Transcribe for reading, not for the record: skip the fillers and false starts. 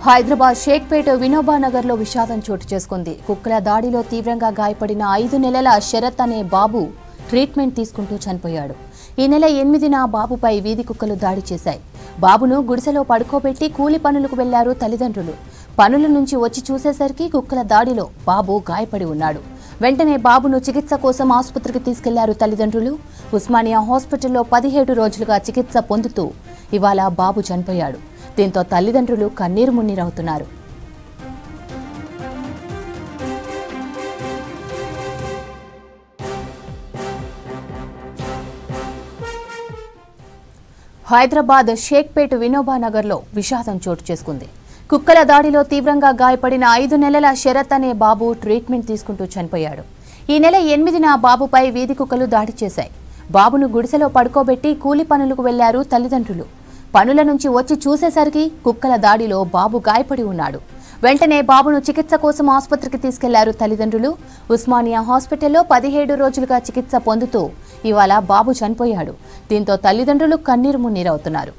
హైదరాబాద్ షేక్పేట వినోబా నగర్ లో విషాదం చోటు చేసుకుంది. కుక్కల దాడిలో తీవ్రంగా గాయపడిన 5 నెలల శరత్ అనే బాబు ట్రీట్మెంట్ తీసుకుంటూ చనిపోయాడు. ఈ నెల 8న బాబుపై వీధి కుక్కలు దాడి చేశాయి. బాబును గుడిసెలో పడుకోబెట్టి కూలి పనులకు వెళ్లారు తల్లిదండ్రులు. పనుల నుంచి వచ్చి చూసేసరికి కుక్కల దాడిలో బాబు గాయపడి ఉన్నాడు. వెంటనే బాబును చికిత్స కోసం ఆసుపత్రికి తీసుకెళ్లారు తల్లిదండ్రులు. ఉస్మానియా హాస్పిటల్లో 17 రోజులుగా చికిత్స పొందుతూ ఇవాళ బాబు చనిపోయాడు. దీంతో తల్లిదండ్రులు కన్నీరు మున్నీరవుతున్నారు. హైదరాబాద్ షేక్పేట వినోబా నగర్ లో విషాదం చోటు చేసుకుంది. కుక్కల దాడిలో తీవ్రంగా గాయపడిన 5 నెలల శరత్ అనే బాబు ట్రీట్మెంట్ తీసుకుంటూ చనిపోయాడు. ఈ నెల 8న బాబుపై వీధి కుక్కలు దాడి చేశాయి. బాబును గుడిసెలో పడుకోబెట్టి కూలి పనులకు వెళ్లారు తల్లిదండ్రులు. పనుల నుంచి వచ్చి చూసేసరికి కుక్కల దాడిలో బాబు గాయపడి ఉన్నాడు. వెంటనే బాబును చికిత్స కోసం ఆసుపత్రికి తీసుకెళ్లారు తల్లిదండ్రులు. ఉస్మానియా హాస్పిటల్లో 17 రోజులుగా చికిత్స పొందుతూ ఇవాళ బాబు చనిపోయాడు. దీంతో తల్లిదండ్రులు కన్నీరు మున్నీరవుతున్నారు.